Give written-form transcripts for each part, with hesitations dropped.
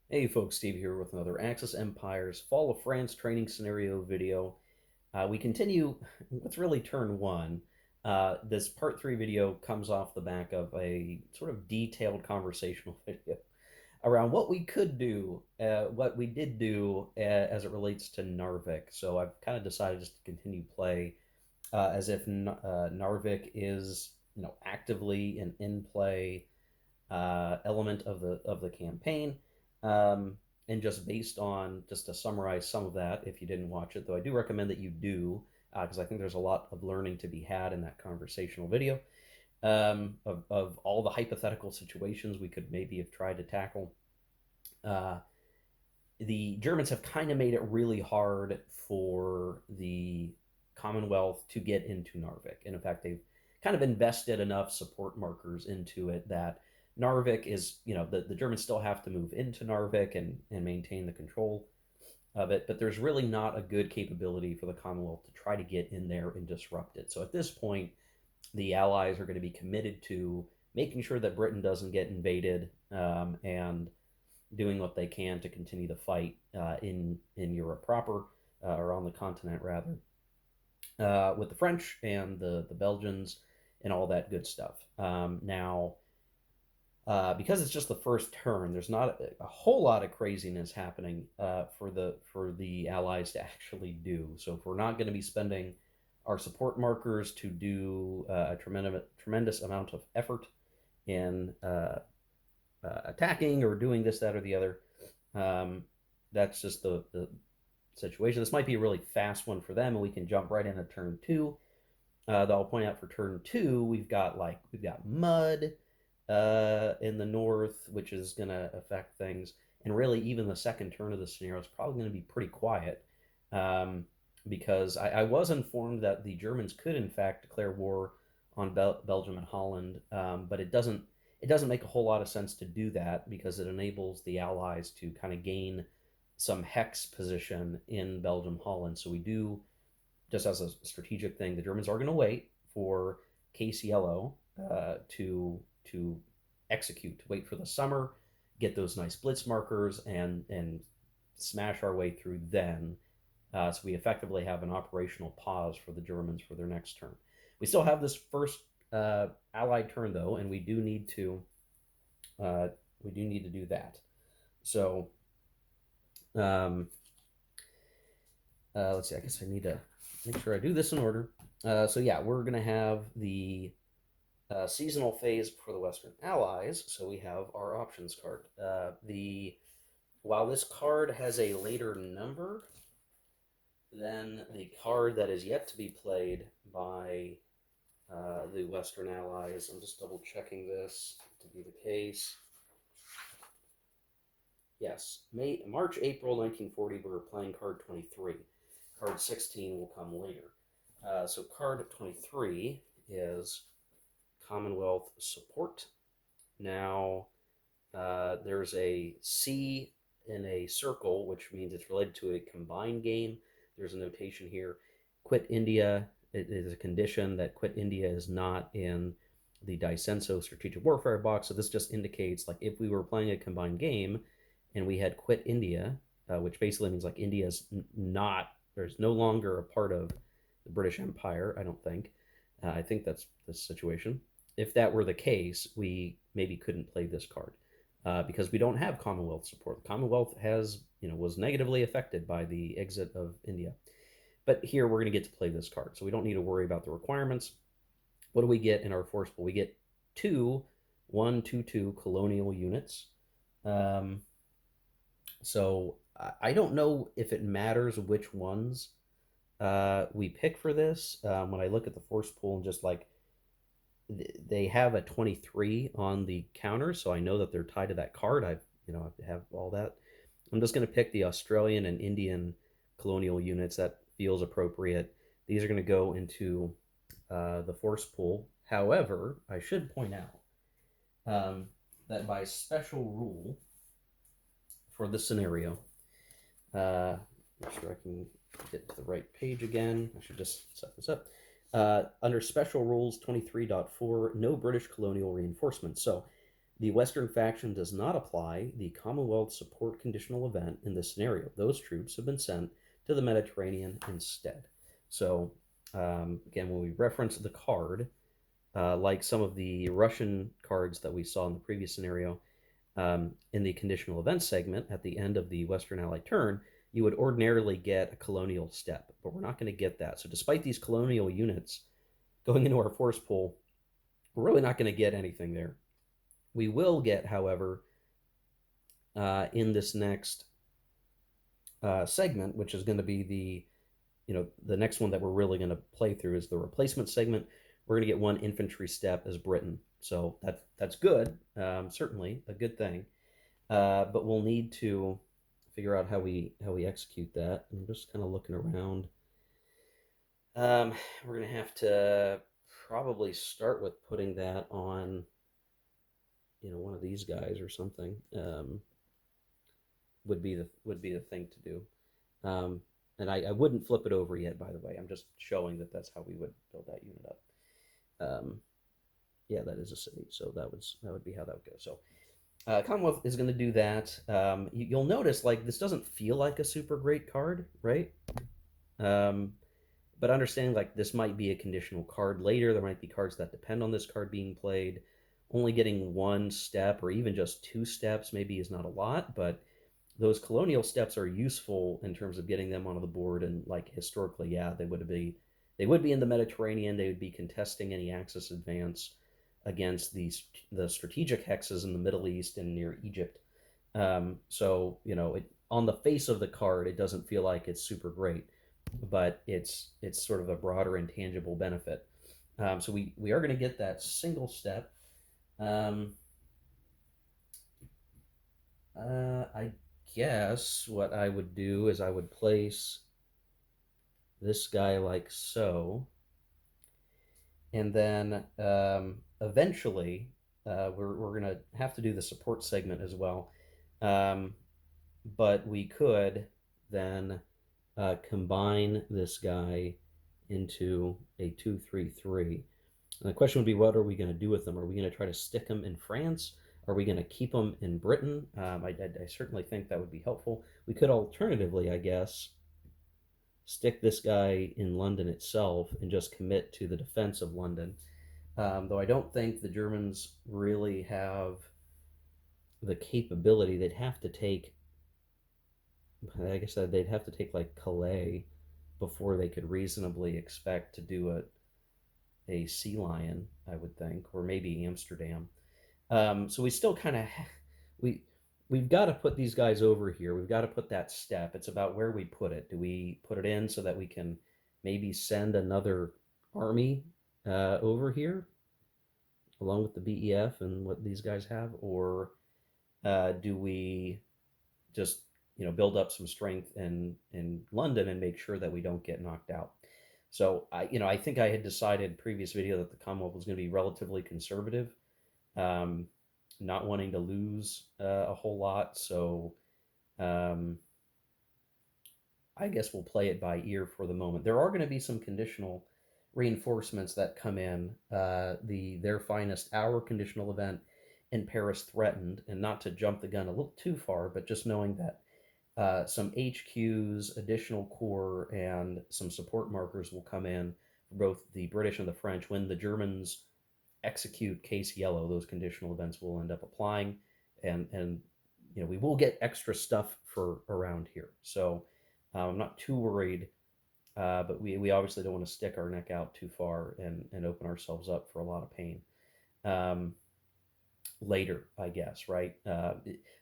Hey folks, Steve here with another Axis Empires Fall of France training scenario video. We continue what's really turn one. This part three video comes off the back of a sort of detailed conversational video around what we could do, what we did do as it relates to Narvik. So I've kind of decided just to continue play as if Narvik is, actively an in play element of the campaign. Um, and just based on just to summarize some of that, if you didn't watch it, though I do recommend that you do, because I think there's a lot of learning to be had in that conversational video of all the hypothetical situations we could maybe have tried to tackle. Uh, the Germans have kind of made it really hard for the Commonwealth to get into Narvik. And in fact, they've kind of invested enough support markers into it that Narvik is, the Germans still have to move into Narvik and maintain the control of it, but there's really not a good capability for the Commonwealth to try to get in there and disrupt it. So at this point, the Allies are going to be committed to making sure that Britain doesn't get invaded and doing what they can to continue the fight in Europe proper, or on the continent rather, with the French and the Belgians and all that good stuff. Now, because it's just the first turn, there's not a whole lot of craziness happening for the Allies to actually do. So if we're not going to be spending our support markers to do a tremendous amount of effort in attacking or doing this, that, or the other. Um, that's just the situation. This might be a really fast one for them, and we can jump right into turn two. Though I'll point out for turn two, we've got mud in the north, which is going to affect things. And really, even the second turn of the scenario is probably going to be pretty quiet, um, because I was informed that the Germans could, in fact, declare war on Belgium and Holland, but it doesn't make a whole lot of sense to do that because it enables the Allies to kind of gain some hex position in Belgium, Holland. So we do, just as a strategic thing, the Germans are going to wait for KCLO to execute, to wait for the summer, get those nice blitz markers, and smash our way through then. So we effectively have an operational pause for the Germans for their next turn. We still have this first Allied turn though, and uh, we do need to do that. So um, let's see. I guess I need to make sure I do this in order. So yeah, we're gonna have the seasonal phase for the Western Allies. So we have our options card. The While this card has a later number than the card that is yet to be played by the Western Allies, I'm just double checking this to be the case. Yes, March, April 1940, we were playing card 23. Card 16 will come later. So card 23 is Commonwealth support. Now, there's a C in a circle, which means it's related to a combined game. There's a notation here. Quit India. It is a condition that quit India is not in the Dicenso strategic warfare box. So this just indicates like if we were playing a combined game and we had quit India, which basically means like India's not, there's no longer a part of the British Empire, I don't think. I think that's the situation. If that were the case, we maybe couldn't play this card because we don't have Commonwealth support. The Commonwealth was negatively affected by the exit of India. But here we're going to get to play this card, so we don't need to worry about the requirements. What do we get in our force pool? We get two 1/2/2 colonial units. Um, so I don't know if it matters which ones we pick for this. When I look at the force pool and just like they have a 23 on the counter, so I know that they're tied to that card. I have all that. I'm just going to pick the Australian and Indian colonial units. That feels appropriate. These are going to go into the force pool. However, I should point out that by special rule for this scenario, make sure I can get to the right page again. I should just set this up. Under Special Rules 23.4, no British colonial reinforcements. So The Western faction does not apply the Commonwealth support conditional event in this scenario. Those troops have been sent to the Mediterranean instead. So, again, when we reference the card, like some of the Russian cards that we saw in the previous scenario, in the conditional event segment at the end of the Western Allied turn, you would ordinarily get a colonial step, but we're not going to get that. So, despite these colonial units going into our force pool, we're really not going to get anything there. We will get, however, in this next segment, which is going to be the next one that we're really going to play through is the replacement segment. We're going to get one infantry step as Britain, so that's good, certainly a good thing. But we'll need to figure out how we execute that. I'm just kind of looking around. We're going to have to probably start with putting that on one of these guys or something. Would be the thing to do. And I wouldn't flip it over yet, by the way. I'm just showing that that's how we would build that unit up. Yeah, that is a city, so that would be how that would go. So Commonwealth is going to do that. You'll notice like this doesn't feel like a super great card, right? Um, but understanding like this might be a conditional card later. There might be cards that depend on this card being played. Only getting one step or even just two steps maybe is not a lot, but those colonial steps are useful in terms of getting them onto the board. And like historically, yeah, they would be in the Mediterranean. They would be contesting any Axis advance against the strategic hexes in the Middle East and near Egypt. So on the face of the card, it doesn't feel like it's super great, but it's sort of a broader intangible benefit. So we are going to get that single step. I guess what I would do is I would place this guy like so, and then eventually we're gonna have to do the support segment as well, um, but we could then combine this guy into a 2-3-3. And the question would be, what are we going to do with them? Are we going to try to stick them in France? Are we going to keep them in Britain? I certainly think that would be helpful. We could alternatively, I guess, stick this guy in London itself and just commit to the defense of London. Though I don't think the Germans really have the capability. They'd have to take, I guess they'd have to take like Calais before they could reasonably expect to do a sea lion, I would think, or maybe Amsterdam. So we still kind of we we've got to put these guys over here. We've got to put that step. It's about where we put it. Do we put it in so that we can maybe send another army over here along with the BEF and what these guys have, or do we just build up some strength in London and make sure that we don't get knocked out? So I think I had decided previous video that the Commonwealth was going to be relatively conservative, um, not wanting to lose a whole lot. So um, I guess we'll play it by ear for the moment. There are going to be some conditional reinforcements that come in. Their finest hour conditional event in Paris threatened, and not to jump the gun a little too far, but just knowing that some HQs, additional corps, and some support markers will come in for both the British and the French. When the Germans execute Case Yellow, those conditional events will end up applying, and we will get extra stuff for around here. So I'm not too worried, but we obviously don't want to stick our neck out too far and open ourselves up for a lot of pain. Um, Later, I guess, right?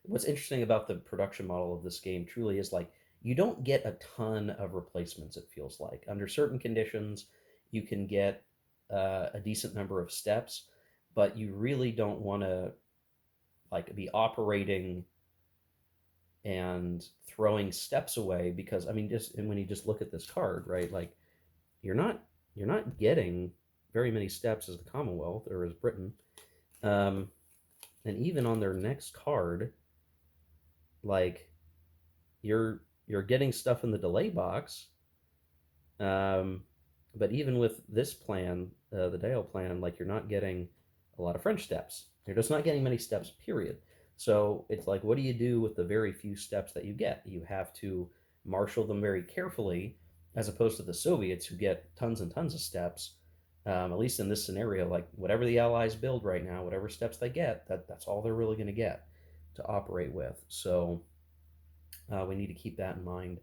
What's interesting about the production model of this game truly is like you don't get a ton of replacements, it feels like. Under certain conditions, you can get a decent number of steps, but you really don't want to like be operating and throwing steps away because I mean just and when you just look at this card, right? Like you're not you're not getting very many steps as the Commonwealth or as Britain. Um, and even on their next card, like you're getting stuff in the delay box. Um, but even with this plan, the Dale plan, like you're not getting a lot of French steps. They're just not getting many steps, period. So it's like, what do you do with the very few steps that you get? You have to marshal them very carefully, as opposed to the Soviets who get tons and tons of steps. At least in this scenario, like whatever the Allies build right now, whatever steps they get, that's all they're really going to get to operate with. So we need to keep that in mind.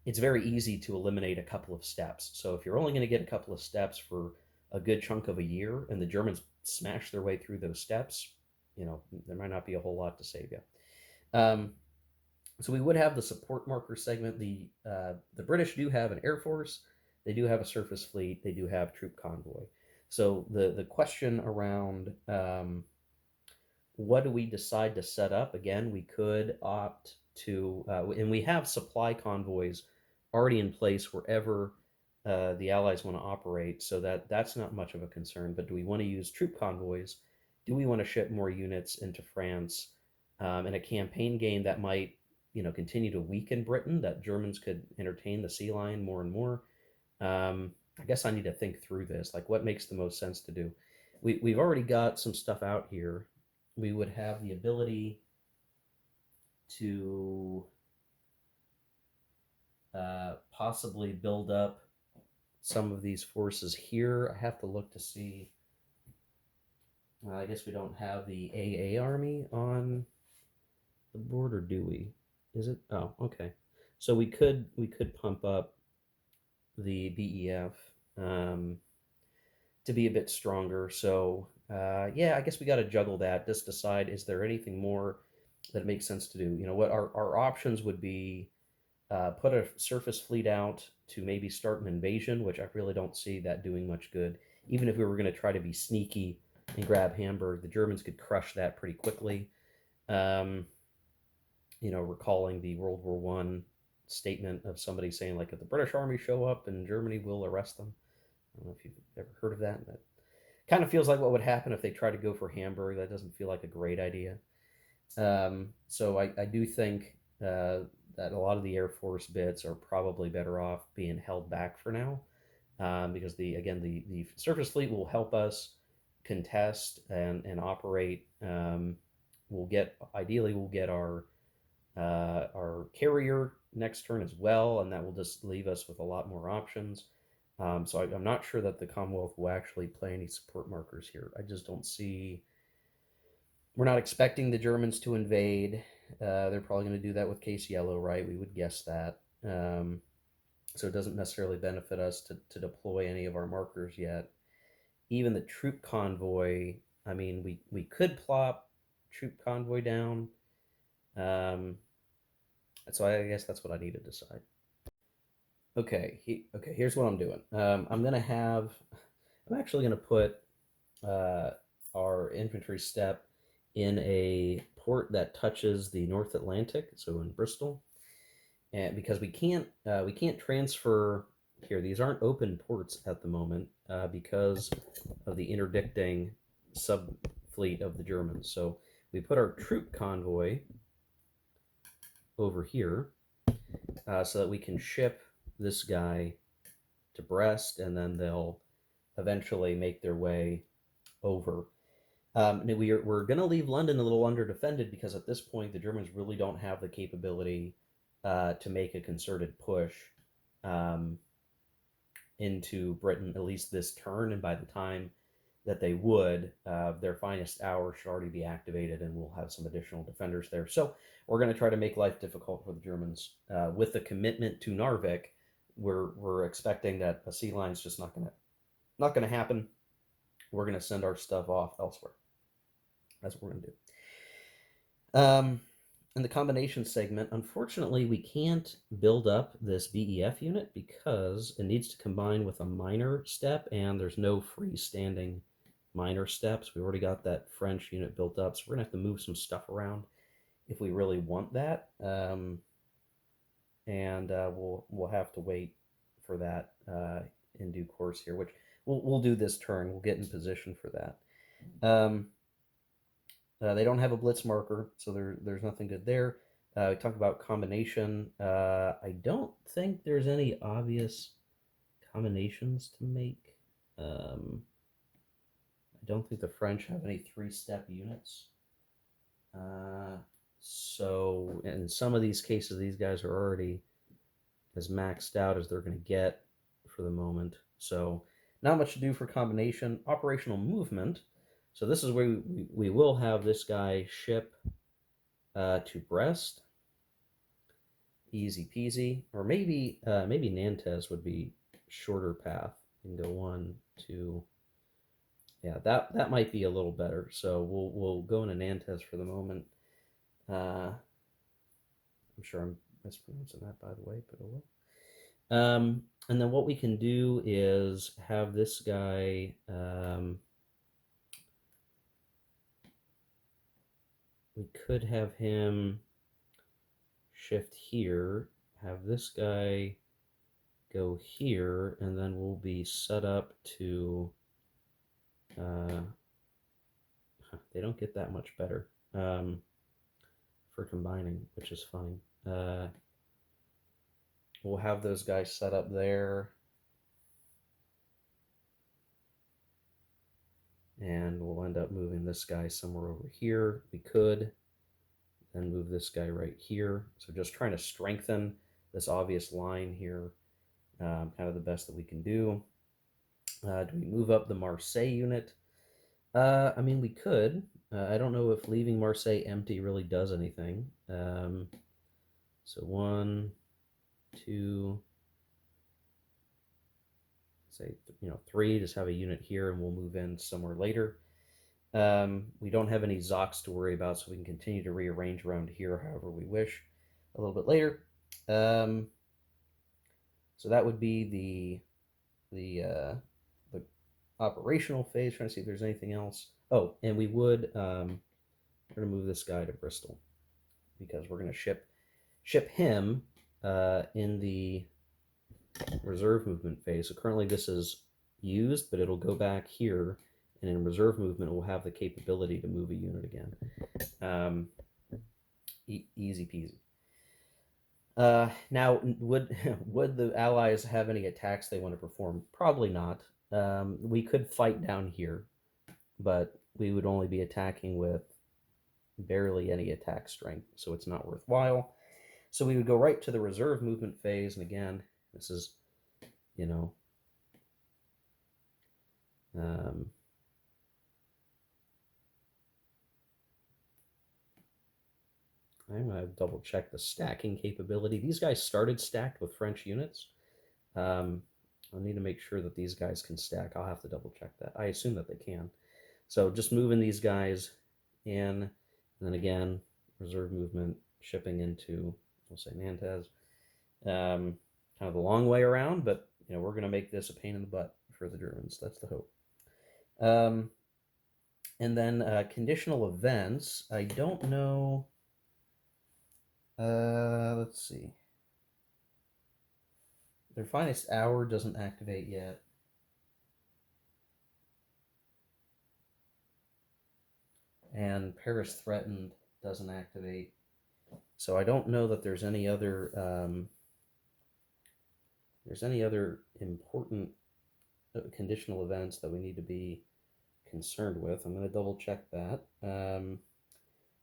It's very easy to eliminate a couple of steps. So if you're only going to get a couple of steps for a good chunk of a year, and the Germans smash their way through those steps, there might not be a whole lot to save you. Um, so we would have the support marker segment. The British do have an air force. They do have a surface fleet. They do have troop convoy. So the question around what do we decide to set up? Again, we could opt to, and we have supply convoys already in place wherever the Allies want to operate, so that's not much of a concern. But do we want to use troop convoys? Do we want to ship more units into France in a campaign game that might, continue to weaken Britain? That Germans could entertain the sea lion more and more. I guess I need to think through this. Like, what makes the most sense to do? We've already got some stuff out here. We would have the ability to possibly build up some of these forces here. I have to look to see. I guess we don't have the AA army on the board, or do we? Is it? Oh, okay. So we could pump up the BEF to be a bit stronger. So yeah, I guess we got to juggle that. Just decide, is there anything more that makes sense to do? What our options would be: put a surface fleet out to maybe start an invasion, which I really don't see that doing much good. Even if we were going to try to be sneaky and grab Hamburg, the Germans could crush that pretty quickly. Recalling the World War One statement of somebody saying, like, if the British army show up in Germany, we'll arrest them. I don't know if you've ever heard of that. That kind of feels like what would happen if they try to go for Hamburg. That doesn't feel like a great idea. So I do think that a lot of the Air Force bits are probably better off being held back for now, because the surface fleet will help us contest and operate. We'll get our carrier next turn as well, and that will just leave us with a lot more options. So I'm not sure that the Commonwealth will actually play any support markers here. I just don't see. We're not expecting the Germans to invade. They're probably going to do that with case yellow, right? We would guess that. So it doesn't necessarily benefit us to deploy any of our markers yet. Even the troop convoy, I mean, we could plop troop convoy down. So I guess that's what I need to decide. Okay, here's what I'm doing. I'm actually gonna put our infantry step in a port that touches the North Atlantic, so in Bristol, and because we can't transfer here. These aren't open ports at the moment because of the interdicting sub fleet of the Germans. So we put our troop convoy over here so that we can ship this guy to Brest, and then they'll eventually make their way over. We're going to leave London a little under defended because at this point the Germans really don't have the capability to make a concerted push um, into Britain, at least this turn. And by the time that they would, their finest hour should already be activated, and we'll have some additional defenders there. So we're going to try to make life difficult for the Germans. With the commitment to Narvik, we're expecting that a sea line's just not going to happen. We're going to send our stuff off elsewhere. That's what we're going to do. In the combination segment, unfortunately, we can't build up this BEF unit because it needs to combine with a minor step, and there's no freestanding minor steps. We already got that French unit built up, so we're going to have to move some stuff around if we really want that. And we'll have to wait for that in due course here, which we'll do this turn. We'll get in position for that. They don't have a blitz marker, so there's nothing good there. We talk about combination. I don't think there's any obvious combinations to make. I don't think the French have any three-step units. So in some of these cases, these guys are already as maxed out as they're going to get for the moment. So not much to do for combination. Operational movement. So this is where we will have this guy ship to Brest. Easy peasy. Or maybe Nantes would be shorter path. You can go 1, 2. Yeah, that might be a little better. So we'll go into Nantes for the moment. I'm sure I'm mispronouncing that, by the way, but oh well. And then what we can do is have this guy. We could have him shift here, have this guy go here, and then we'll be set up to. They don't get that much better for combining, which is fine. We'll have those guys set up there. And we'll end up moving this guy somewhere over here. We could then move this guy right here. So just trying to strengthen this obvious line here, kind of the best that we can do. Do we move up the Marseille unit? I mean, we could. I don't know if leaving Marseille empty really does anything. So 1, 2, say 3. Just have a unit here, and we'll move in somewhere later. We don't have any Zocs to worry about, so we can continue to rearrange around here however we wish a little bit later. So that would be the operational phase. Trying to see if there's anything else. Oh, and we would we're going to move this guy to Bristol because we're going to ship him in the reserve movement phase. So currently this is used, but it'll go back here, and in reserve movement we'll have the capability to move a unit again. Easy peasy. Now, would the Allies have any attacks they want to perform? Probably not. We could fight down here, but we would only be attacking with barely any attack strength, so it's not worthwhile. So we would go right to the reserve movement phase, and again, this is, I'm going to double check the stacking capability. These guys started stacked with French units. I'll need to make sure that these guys can stack. I'll have to double check that. I assume that they can. So just moving these guys in, and then again, reserve movement, shipping into, we'll say Nantes. Kind of the long way around, but we're going to make this a pain in the butt for the Germans. That's the hope. And then conditional events. I don't know. Let's see. Their finest hour doesn't activate yet. And Paris threatened doesn't activate. So I don't know that there's any other important conditional events that we need to be concerned with. I'm going to double check that.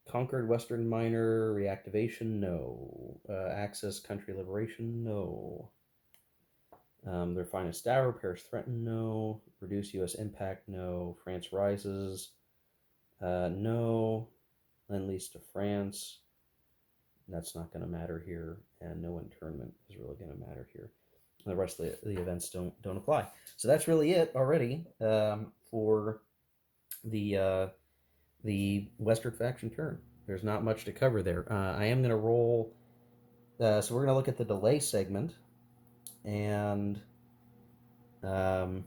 Conquered Western Minor reactivation, no. Access country liberation, no. Their finest hour, Paris threatened, no. Reduce U.S. impact, no. France rises, no. Lend-lease to France, that's not going to matter here, and no internment is really going to matter here. And the rest of the events don't apply. So that's really it already for the Western faction turn. There's not much to cover there. I am going to roll. So we're going to look at the delay segment, and we're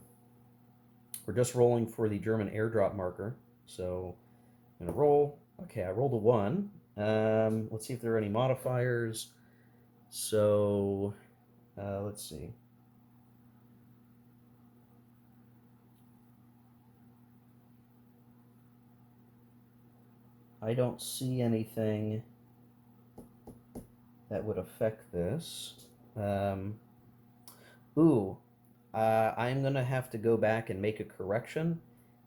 just rolling for the German airdrop marker. So I'm going to roll. Okay, I rolled a 1. Let's see if there are any modifiers. So let's see. I don't see anything that would affect this. I'm going to have to go back and make a correction.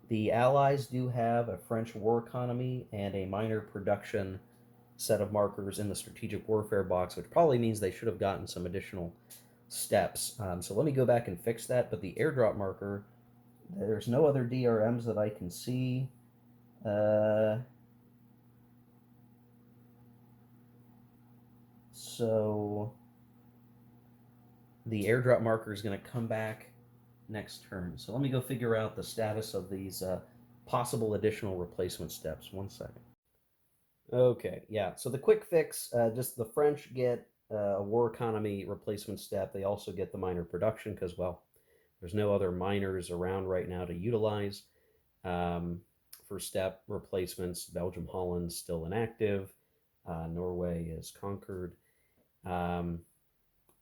The Allies do have a French war economy and a minor production set of markers in the strategic warfare box, which probably means they should have gotten some additional steps. So let me go back and fix that. But the airdrop marker, there's no other DRMs that I can see. Uh, so the airdrop marker is going to come back next turn. So let me go figure out the status of these possible additional replacement steps. 1 second. Okay, yeah. So the quick fix, just the French get a war economy replacement step. They also get the minor production because, well, there's no other miners around right now to utilize for step replacements. Belgium, Holland still inactive. Norway is conquered. Um,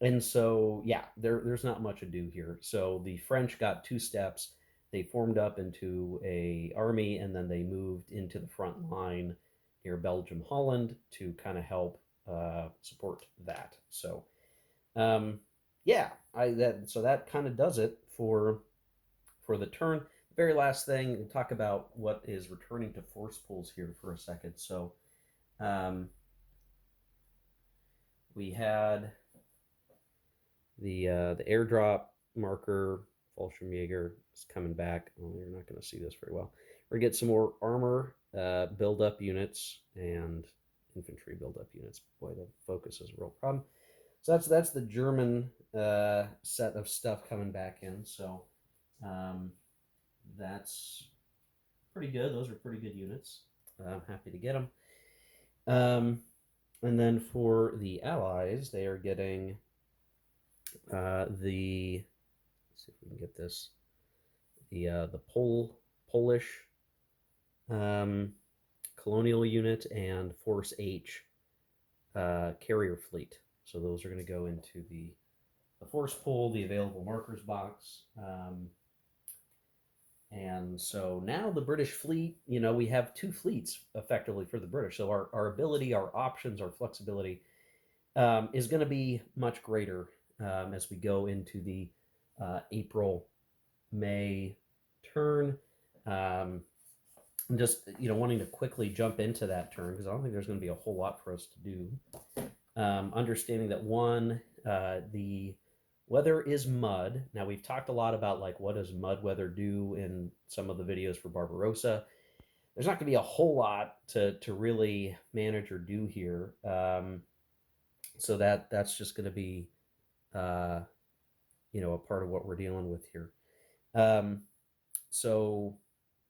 and so, yeah, there's not much to do here. So the French got 2 steps. They formed up into a army, and then they moved into the front line near Belgium, Holland to kind of help support that. So, um, yeah, that kind of does it for the turn. The very last thing, we'll talk about what is returning to force pools here for a second. So, um, we had the airdrop marker. Fallschirmjäger is coming back. Oh, you're not going to see this very well. We're going to get some more armor build-up units and infantry build-up units. Boy, the focus is a real problem. So that's the German set of stuff coming back in. So that's pretty good. Those are pretty good units. I'm happy to get them. And then for the Allies, they are getting the, let's see if we can get this, the Polish um, colonial unit and Force H carrier fleet. So those are going to go into the force pool, the available markers box. And so now the British fleet, we have 2 fleets effectively for the British. So our ability, our options, our flexibility is going to be much greater as we go into the April, May turn. I'm just wanting to quickly jump into that turn because I don't think there's going to be a whole lot for us to do. Understanding that the weather is mud. Now we've talked a lot about like what does mud weather do in some of the videos for Barbarossa. There's not going to be a whole lot to really manage or do here. So that's just going to be a part of what we're dealing with here. So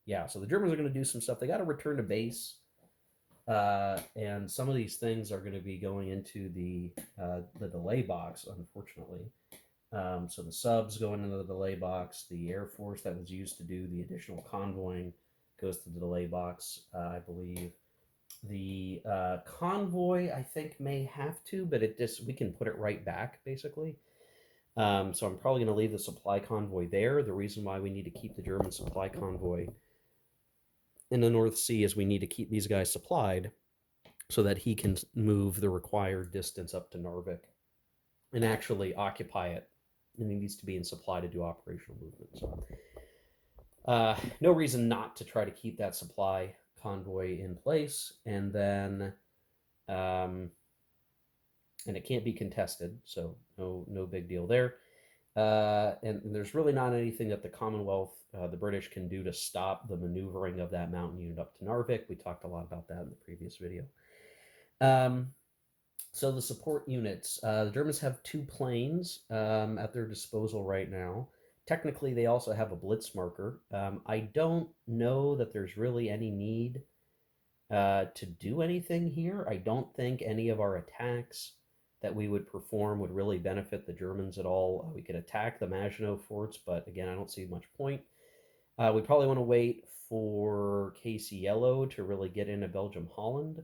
yeah, so the Germans are going to do some stuff. They got to return to base, and some of these things are going to be going into the delay box, unfortunately. So the subs going into the delay box. The Air Force that was used to do the additional convoying goes to the delay box, I believe. The convoy, I think, may have to, but we can put it right back, basically. So I'm probably going to leave the supply convoy there. The reason why we need to keep the German supply convoy in the North Sea is we need to keep these guys supplied so that he can move the required distance up to Narvik and actually occupy it. And he needs to be in supply to do operational movement. So no reason not to try to keep that supply convoy in place. And then and it can't be contested, so no big deal there. And there's really not anything that the Commonwealth, the British, can do to stop the maneuvering of that mountain unit up to Narvik. We talked a lot about that in the previous video. So the support units, the Germans have 2 planes at their disposal right now. Technically, they also have a blitz marker. I don't know that there's really any need to do anything here. I don't think any of our attacks that we would perform would really benefit the Germans at all. We could attack the Maginot Forts, but again, I don't see much point. We probably want to wait for Casey Yellow to really get into Belgium, Holland.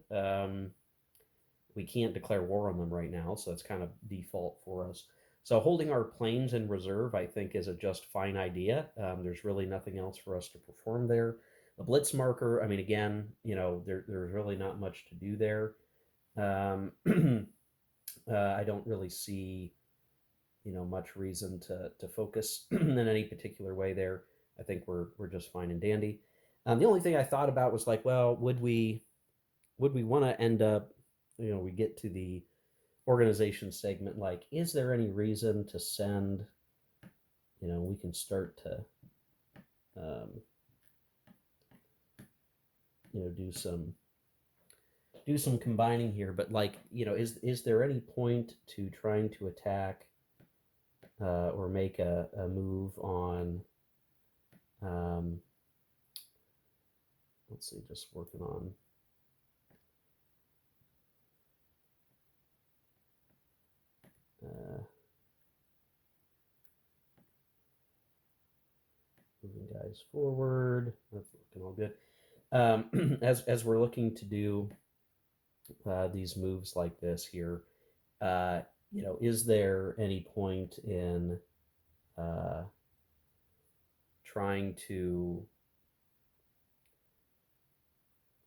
We can't declare war on them right now, so that's kind of default for us. So holding our planes in reserve, I think, is a just fine idea. There's really nothing else for us to perform there. The blitz marker, I mean, again, there's really not much to do there. I don't really see, much reason to focus in any particular way there. I think we're just fine and dandy. The only thing I thought about was like, well, would we want to end up, we get to the organization segment, like, is there any reason to send, we can start to, um, do some combining here, but like, is there any point to trying to attack or make a move on, um, let's see, just working on uh, moving guys forward. That's looking all good. As we're looking to do these moves like this here, uh, is there any point in uh, trying to,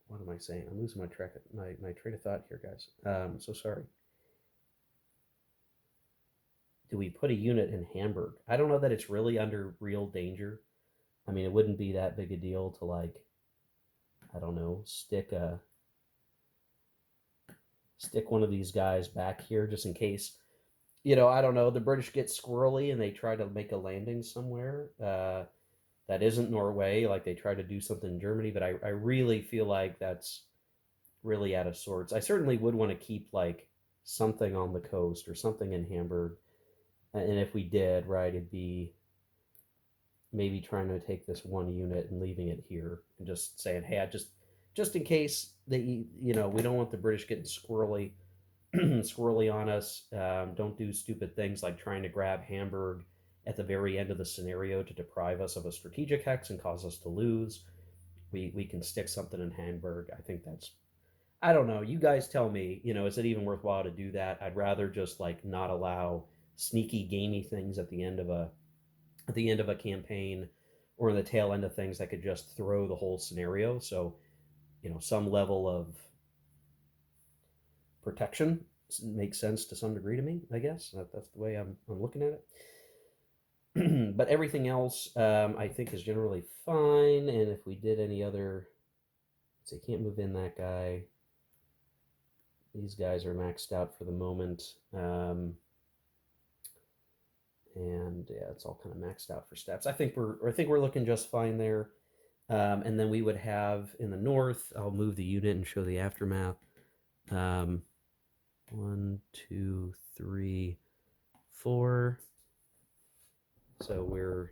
what am I saying? I'm losing my train of thought here, guys. So sorry. Do we put a unit in Hamburg? I don't know that it's really under real danger. I mean, it wouldn't be that big a deal to, like, I don't know, stick one of these guys back here just in case. I don't know, the British get squirrely and they try to make a landing somewhere that isn't Norway, like they try to do something in Germany, but I really feel like that's really out of sorts. I certainly would want to keep like something on the coast or something in Hamburg. And if we did, right, it'd be maybe trying to take this one unit and leaving it here and just saying, hey, just in case they, we don't want the British getting squirrely on us. Don't do stupid things like trying to grab Hamburg at the very end of the scenario to deprive us of a strategic hex and cause us to lose. We can stick something in Hamburg. I think that's, I don't know. You guys tell me. Is it even worthwhile to do that? I'd rather just like not allow sneaky gamey things at the end of a campaign or in the tail end of things that could just throw the whole scenario. So, some level of protection makes sense to some degree to me, I guess. That's the way I'm looking at it. But everything else, I think, is generally fine. And if we did any other, let's see, can't move in that guy. These guys are maxed out for the moment. And yeah, it's all kind of maxed out for steps. I think we're looking just fine there. And then we would have in the north, I'll move the unit and show the aftermath. 1, 2, 3, 4. So we're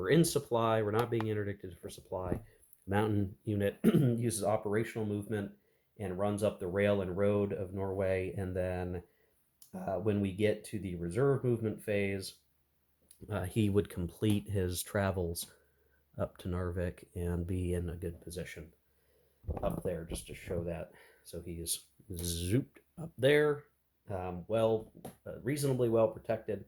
in supply. We're not being interdicted for supply. Mountain unit uses operational movement and runs up the rail and road of Norway. And then when we get to the reserve movement phase, he would complete his travels up to Narvik and be in a good position up there, just to show that. So he's zooped up there, reasonably well protected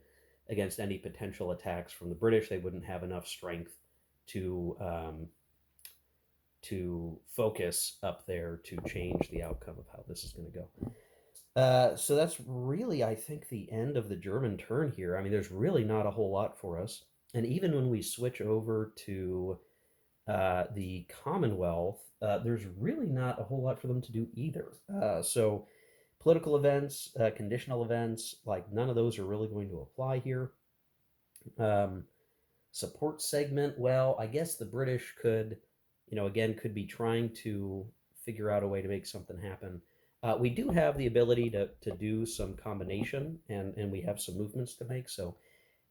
against any potential attacks from the British. They wouldn't have enough strength to focus up there to change the outcome of how this is going to go. So that's really, I think, the end of the German turn here. I mean, there's really not a whole lot for us. And even when we switch over to the Commonwealth, there's really not a whole lot for them to do either. So political events, conditional events, like none of those are really going to apply here. Support segment, well, I guess the British could, again, could be trying to figure out a way to make something happen. We do have the ability to do some combination, and we have some movements to make. So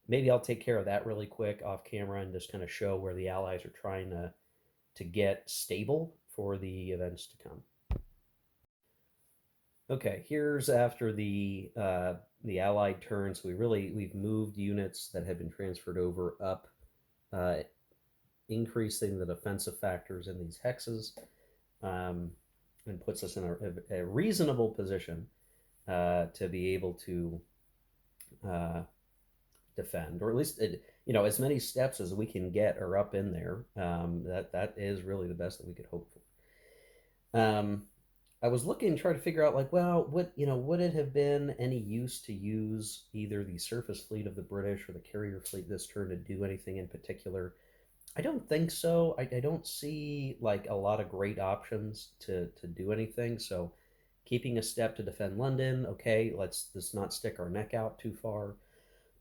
maybe I'll take care of that really quick off camera and just kind of show where the Allies are trying to get stable for the events to come. Okay, here's after the Allied turn. So we've moved units that have been transferred over up, increasing the defensive factors in these hexes. And puts us in a reasonable position to be able to defend, or at least as many steps as we can get are up in there. That is really the best that we could hope for. I was looking, trying to figure out like, well, would it have been any use to use either the surface fleet of the British or the carrier fleet this turn to do anything in particular? I don't think so. I don't see like a lot of great options to do anything. So keeping a step to defend London. Okay, let's not stick our neck out too far.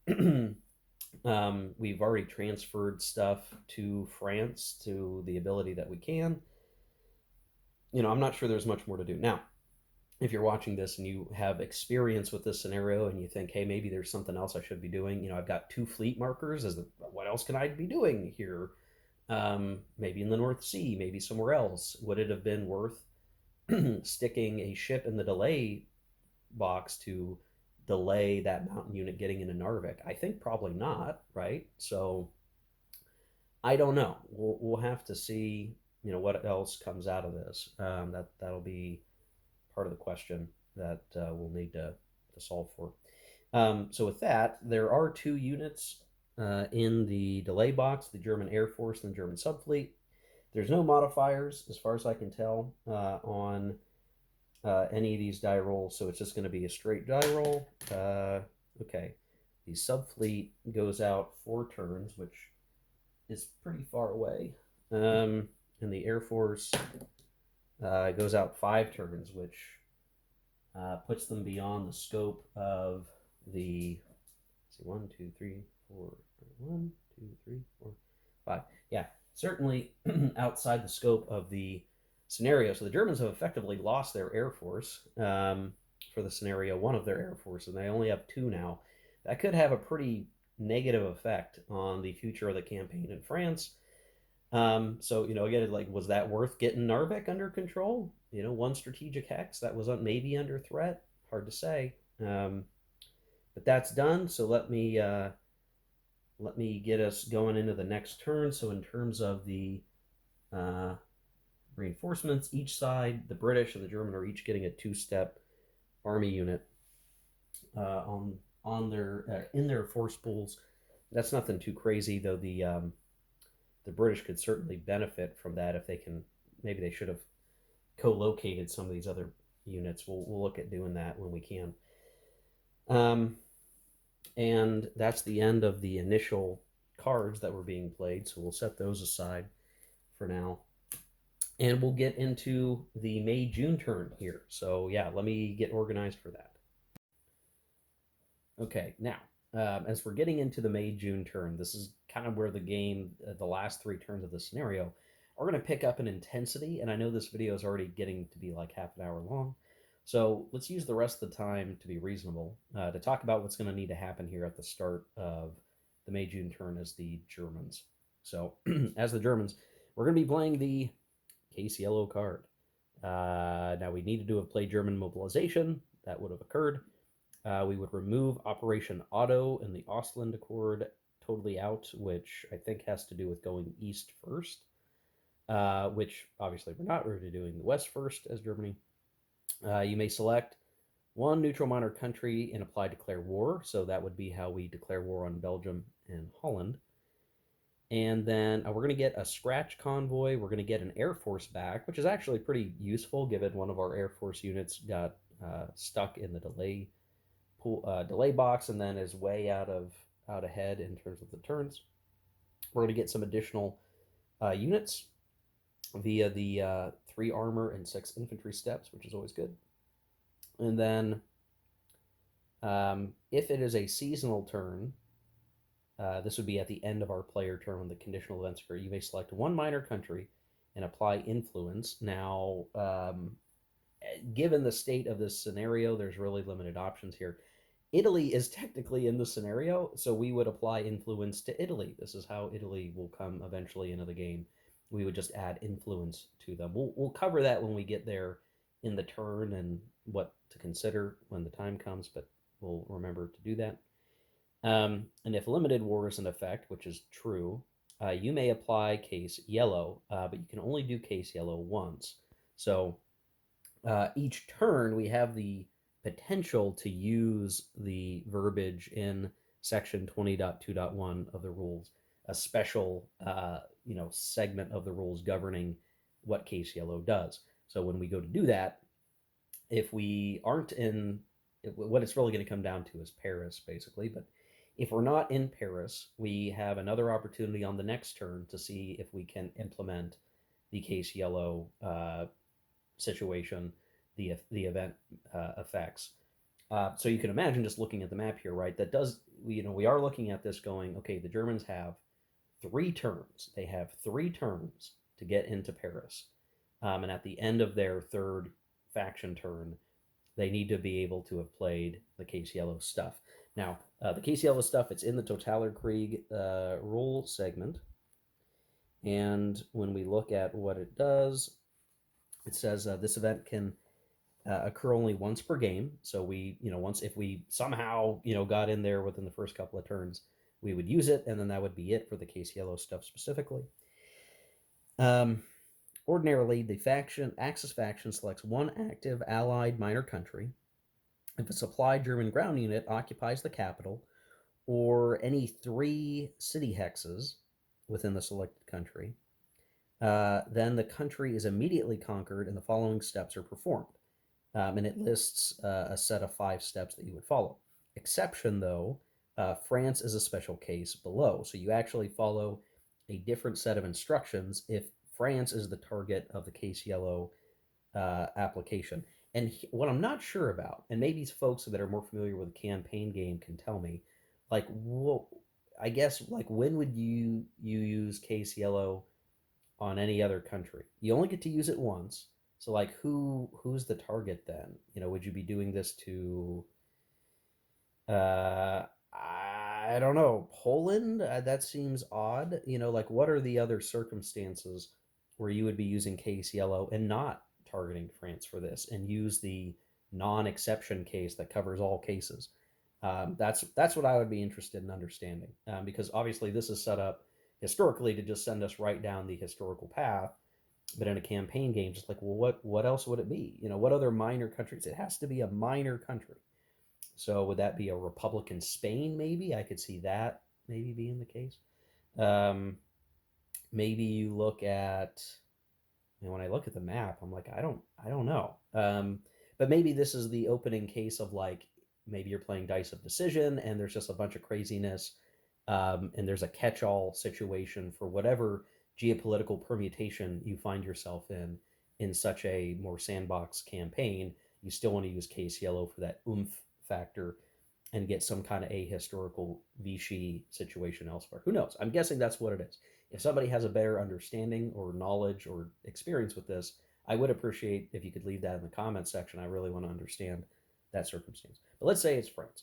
We've already transferred stuff to France to the ability that we can. I'm not sure there's much more to do now. If you're watching this and you have experience with this scenario and you think, hey, maybe there's something else I should be doing, I've got 2 fleet markers. What else can I be doing here? Maybe in the North Sea, maybe somewhere else. Would it have been worth sticking a ship in the delay box to delay that mountain unit getting into Narvik? I think probably not, right? So I don't know. We'll have to see, what else comes out of this. That'll be part of the question that we'll need to solve for. So with that, there are 2 units in the delay box: the German Air Force and the German subfleet. There's no modifiers, as far as I can tell, on any of these die rolls, so it's just going to be a straight die roll. Okay, the subfleet goes out 4 turns, which is pretty far away, and the Air Force goes out 5 turns, which puts them beyond the scope of the, let's see, 1, 2, 3, 4, 1, 2, 3, 4, 5. Yeah, certainly outside the scope of the scenario. So the Germans have effectively lost their Air Force for the scenario, one of their Air Force, and they only have 2 now. That could have a pretty negative effect on the future of the campaign in France. So again, like, was that worth getting Narvik under control? 1 strategic hex that was maybe under threat. Hard to say. But that's done. So let me get us going into the next turn. So in terms of the uh, reinforcements, each side, the British and the German, are each getting a 2-step army unit on their in their force pools. That's nothing too crazy, though. The British could certainly benefit from that if they can. Maybe they should have co-located some of these other units. We'll look at doing that when we can. And that's the end of the initial cards that were being played. So we'll set those aside for now. And we'll get into the May-June turn here. So yeah, let me get organized for that. Okay, now, as we're getting into the May-June turn, this is kind of where the game, the last 3 turns of the scenario, are going to pick up in intensity. And I know this video is already getting to be like half an hour long. So let's use the rest of the time to be reasonable to talk about what's going to need to happen here at the start of the May-June turn as the Germans. So as the Germans, we're going to be playing the case yellow card. Now we needed to have played German mobilization. That would have occurred. We would remove Operation Otto and the Ostland Accord totally out, which I think has to do with going east first, which obviously we're not. We're doing the west first as Germany. You may select 1 neutral minor country and apply declare war. So that would be how we declare war on Belgium and Holland. And then we're going to get a scratch convoy. We're going to get an Air Force back, which is actually pretty useful given one of our Air Force units got stuck in the delay box and then is way out ahead in terms of the turns. We're going to get some additional units via the 3 armor and 6 infantry steps, which is always good. And then if it is a seasonal turn, this would be at the end of our player turn when the conditional events occur. You may select 1 minor country and apply influence. Now, given the state of this scenario, there's really limited options here. Italy is technically in the scenario, so we would apply influence to Italy. This is how Italy will come eventually into the game. We would just add influence to them. We'll cover that when we get there in the turn and what to consider when the time comes, but we'll remember to do that. And if limited war is in effect, which is true, you may apply case yellow, but you can only do case yellow once. So each turn we have the potential to use the verbiage in section 20.2.1 of the rules, a special segment of the rules governing what case yellow does. So when we go to do that, if we aren't in, what it's really going to come down to is Paris, basically. But If we're not in Paris, we have another opportunity on the next turn to see if we can implement the case yellow situation, the event effects. So you can imagine just looking at the map here, right? That does, we are looking at this going, okay, the Germans have 3 turns. They have 3 turns to get into Paris. And at the end of their third faction turn, they need to be able to have played the case yellow stuff. Now, the case yellow stuff, it's in the Totaler rule segment. And when we look at what it does, it says this event can occur only once per game. So once if we somehow, got in there within the first couple of turns, we would use it, and then that would be it for the case yellow stuff specifically. Um, Ordinarily, the Axis faction selects one active allied minor country. If a supplied German ground unit occupies the capital, or any 3 city hexes within the selected country, then the country is immediately conquered and the following steps are performed. And it lists a set of 5 steps that you would follow. Exception, though, France is a special case below. So you actually follow a different set of instructions if France is the target of the case yellow application. And what I'm not sure about, and maybe folks that are more familiar with a campaign game can tell me, like, I guess, like, when would you use case yellow on any other country? You only get to use it once. So, like, who's the target then? Would you be doing this to I don't know, Poland? That seems odd. Like, what are the other circumstances where you would be using case yellow and not targeting France for this, and use the non-exception case that covers all cases? That's what I would be interested in understanding, because obviously this is set up historically to just send us right down the historical path. But in a campaign game, just like, well, what else would it be? What other minor countries? It has to be a minor country. So would that be a Republican Spain? Maybe I could see that maybe being the case. Um, Maybe you look at, when I look at the map, I'm like, I don't know. But maybe this is the opening case of, like, maybe you're playing Dice of Decision and there's just a bunch of craziness, and there's a catch-all situation for whatever geopolitical permutation you find yourself in such a more sandbox campaign. You still want to use case yellow for that oomph factor and get some kind of ahistorical Vichy situation elsewhere. Who knows? I'm guessing that's what it is. If somebody has a better understanding or knowledge or experience with this, I would appreciate if you could leave that in the comments section. I really want to understand that circumstance. But let's say it's France.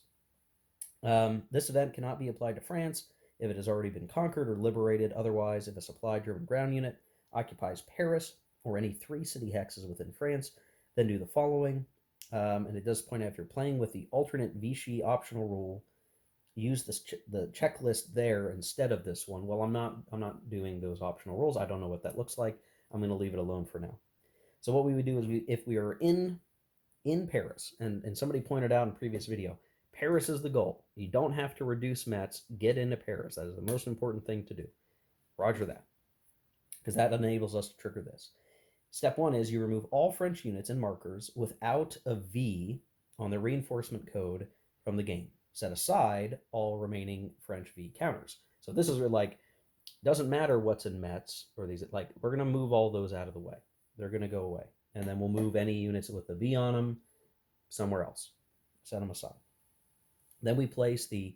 This event cannot be applied to France if it has already been conquered or liberated. Otherwise, if a supplied German ground unit occupies Paris or any 3 city hexes within France, then do the following. And it does point out, if you're playing with the alternate Vichy optional rule, use the checklist there instead of this one. Well, I'm not doing those optional rules. I don't know what that looks like. I'm going to leave it alone for now. So what we would do is, if we are in Paris, and somebody pointed out in a previous video, Paris is the goal. You don't have to reduce Metz. Get into Paris. That is the most important thing to do. Roger that, because that enables us to trigger this. Step 1 is you remove all French units and markers without a V on the reinforcement code from the game. Set aside all remaining French V counters. So this is where, like, doesn't matter what's in Metz or these, like, we're going to move all those out of the way. They're going to go away. And then we'll move any units with a V on them somewhere else. Set them aside. Then we place the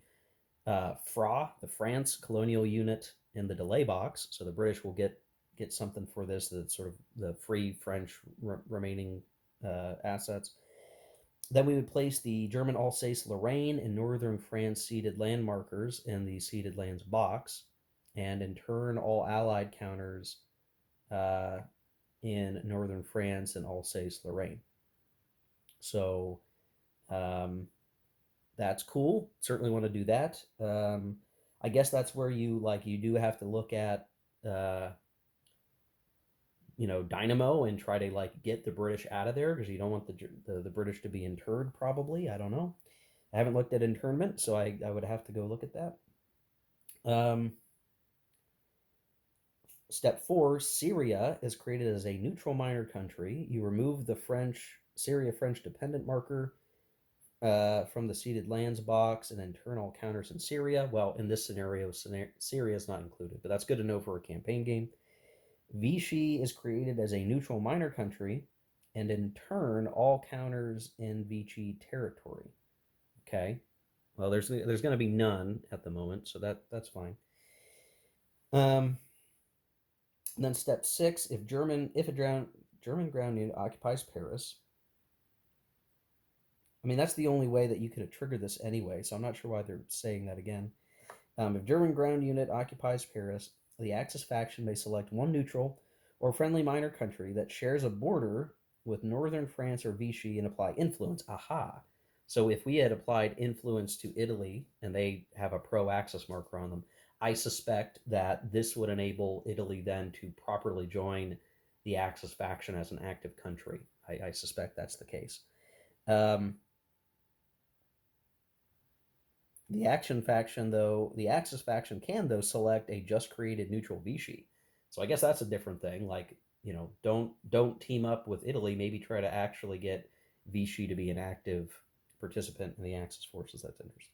FRA, the France colonial unit, in the delay box. So the British will get something for this, that's sort of the free French remaining assets. Then we would place the German Alsace-Lorraine and Northern France ceded land markers in the ceded lands box, and in turn all Allied counters in Northern France and Alsace-Lorraine. So that's cool. Certainly want to do that. I guess that's where you do have to look at Dynamo and try to, like, get the British out of there, because you don't want the British to be interred, probably. I don't know. I haven't looked at internment, so I would have to go look at that. Step 4, Syria is created as a neutral minor country. You remove the Syria French dependent marker From the ceded lands box and internal counters in Syria. Well, in this scenario, Syria is not included, but that's good to know for a campaign game. Vichy is created as a neutral minor country, and in turn, all counters in Vichy territory. Okay. Well, there's going to be none at the moment, so that's fine. Um, and then step 6: if a German ground unit occupies Paris, I mean that's the only way that you could have triggered this anyway. So I'm not sure why they're saying that again. If German ground unit occupies Paris, the Axis faction may select one neutral or friendly minor country that shares a border with northern France or Vichy and apply influence. Aha. So if we had applied influence to Italy and they have a pro-Axis marker on them, I suspect that this would enable Italy then to properly join the Axis faction as an active country. I suspect that's the case. Um, the Axis faction can though select a just created neutral Vichy. So I guess that's a different thing. Like, don't team up with Italy. Maybe try to actually get Vichy to be an active participant in the Axis forces. That's interesting.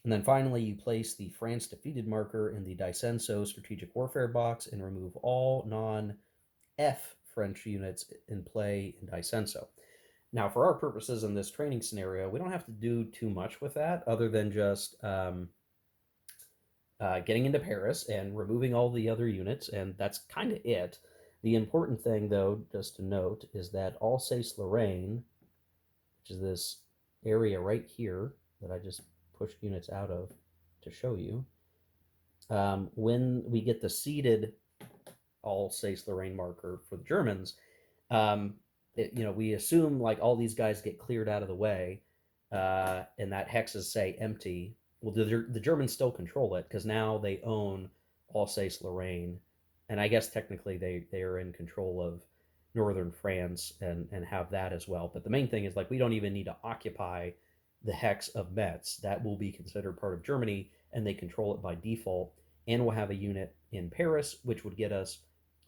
And then finally, you place the France defeated marker in the Dicenso strategic warfare box and remove all non-F French units in play in Dicenso. Now, for our purposes in this training scenario, we don't have to do too much with that other than just getting into Paris and removing all the other units, and that's kind of it. The important thing, though, just to note, is that Alsace-Lorraine, which is this area right here that I just pushed units out of to show you, when we get the ceded Alsace-Lorraine marker for the Germans, um, we assume like all these guys get cleared out of the way, and that hexes say empty. Well, the Germans still control it because now they own Alsace-Lorraine, and I guess technically they are in control of northern France and have that as well. But the main thing is like we don't even need to occupy the hex of Metz. That will be considered part of Germany, and they control it by default. And we'll have a unit in Paris, which would get us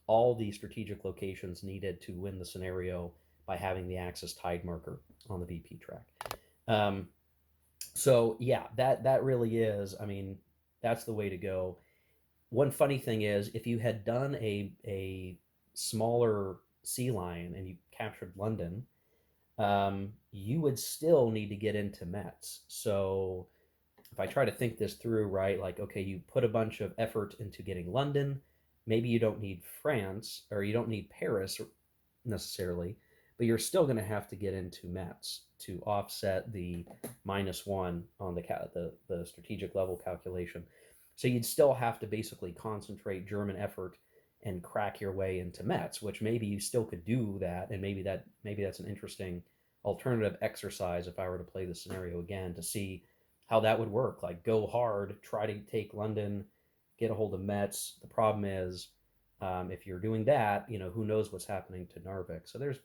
all the strategic locations needed to win the scenario by having the Axis tide marker on the VP track. Um, so yeah, that really is. I mean, that's the way to go. One funny thing is, if you had done a smaller sea lion and you captured London, you would still need to get into Metz. So if I try to think this through, right, like, okay, you put a bunch of effort into getting London. Maybe you don't need France or you don't need Paris necessarily, but you're still going to have to get into Metz to offset the -1 on the strategic level calculation. So you'd still have to basically concentrate German effort and crack your way into Metz, which maybe you still could do that, and maybe that's an interesting alternative exercise if I were to play the scenario again to see how that would work. Like go hard, try to take London, get a hold of Metz. The problem is, if you're doing that, who knows what's happening to Narvik. So there's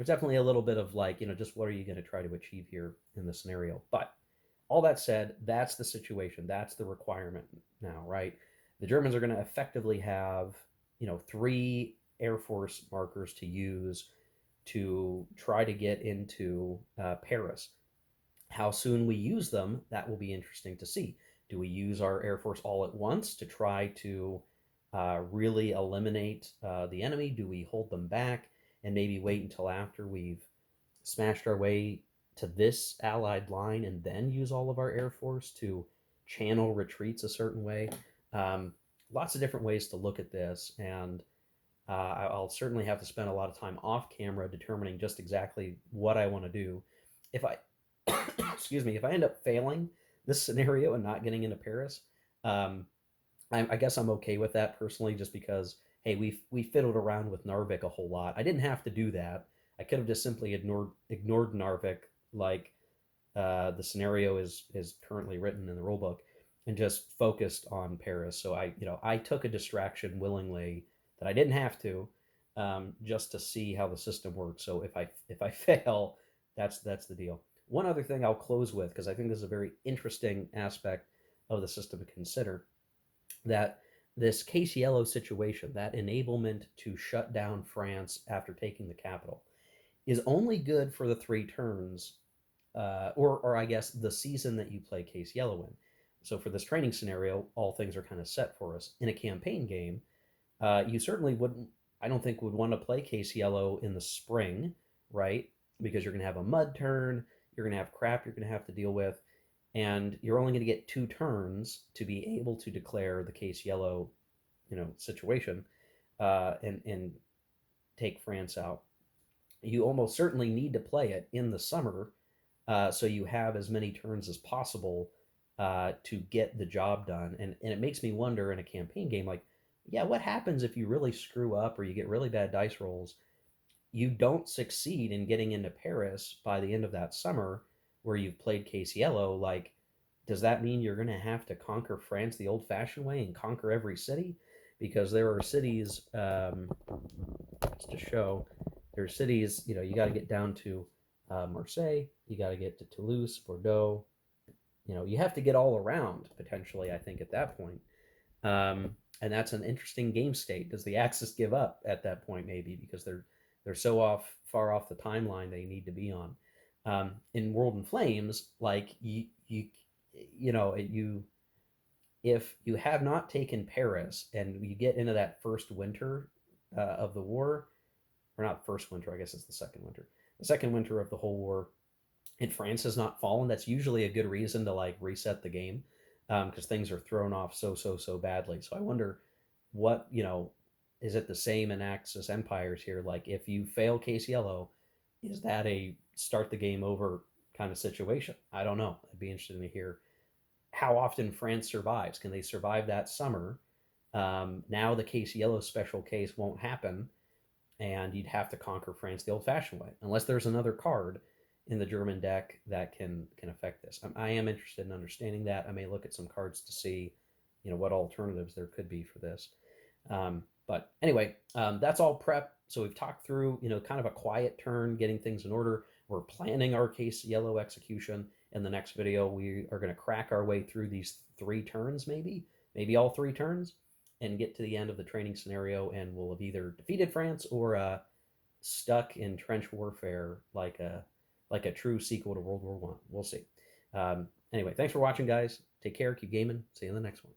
definitely a little bit of like, just what are you going to try to achieve here in the scenario. But all that said, that's the situation. That's the requirement now, right? The Germans are going to effectively have, 3 Air Force markers to use to try to get into Paris. How soon we use them, that will be interesting to see. Do we use our Air Force all at once to try to really eliminate the enemy? Do we hold them back and maybe wait until after we've smashed our way to this allied line and then use all of our Air Force to channel retreats a certain way? Lots of different ways to look at this, and I'll certainly have to spend a lot of time off camera determining just exactly what I want to do. If I excuse me, if I end up failing this scenario and not getting into Paris, um, I guess I'm okay with that personally, just because hey, we fiddled around with Narvik a whole lot. I didn't have to do that. I could have just simply ignored Narvik, like the scenario is currently written in the rulebook, and just focused on Paris. So I took a distraction willingly that I didn't have to, just to see how the system works. So if I fail, that's the deal. One other thing I'll close with, because I think this is a very interesting aspect of the system to consider, that this Case Yellow situation, that enablement to shut down France after taking the capital, is only good for the 3 turns or I guess the season that you play Case Yellow in. So for this training scenario, all things are kind of set for us. In a campaign game, you certainly wouldn't, I don't think, would want to play Case Yellow in the spring, right? Because you're going to have a mud turn, you're going to have crap you're going to have to deal with, and you're only going to get 2 turns to be able to declare the Case Yellow, situation, and take France out. You almost certainly need to play it in the summer, so you have as many turns as possible to get the job done. And it makes me wonder in a campaign game, like, yeah, what happens if you really screw up or you get really bad dice rolls? You don't succeed in getting into Paris by the end of that summer where you've played Case Yellow. Like, does that mean you're going to have to conquer France the old fashioned way and conquer every city? Because there are cities, just to show, there are cities, you got to get down to Marseille, you got to get to Toulouse, Bordeaux. You have to get all around potentially, I think, at that point. And that's an interesting game state. Does the Axis give up at that point, maybe because they're so far off the timeline they need to be on? In World in Flames, like you if you have not taken Paris and you get into that first winter of the war, or not first winter, I guess it's the second winter of the whole war, and France has not fallen, that's usually a good reason to like reset the game, because things are thrown off so badly. So I wonder what is it the same in Axis Empires here? Like if you fail Case Yellow, is that a start the game over kind of situation? I don't know. I'd be interested to hear how often France survives. Can they survive that summer? Now the Case Yellow special case won't happen, and you'd have to conquer France the old-fashioned way, unless there's another card in the German deck that can affect this. I am interested in understanding that. I may look at some cards to see, what alternatives there could be for this. But anyway, that's all prep. So we've talked through, kind of a quiet turn, getting things in order. We're planning our Case Yellow execution. In the next video, we are going to crack our way through these 3 turns, maybe all 3 turns, and get to the end of the training scenario, and we'll have either defeated France or stuck in trench warfare like a true sequel to World War I. We'll see. Anyway, thanks for watching, guys. Take care. Keep gaming. See you in the next one.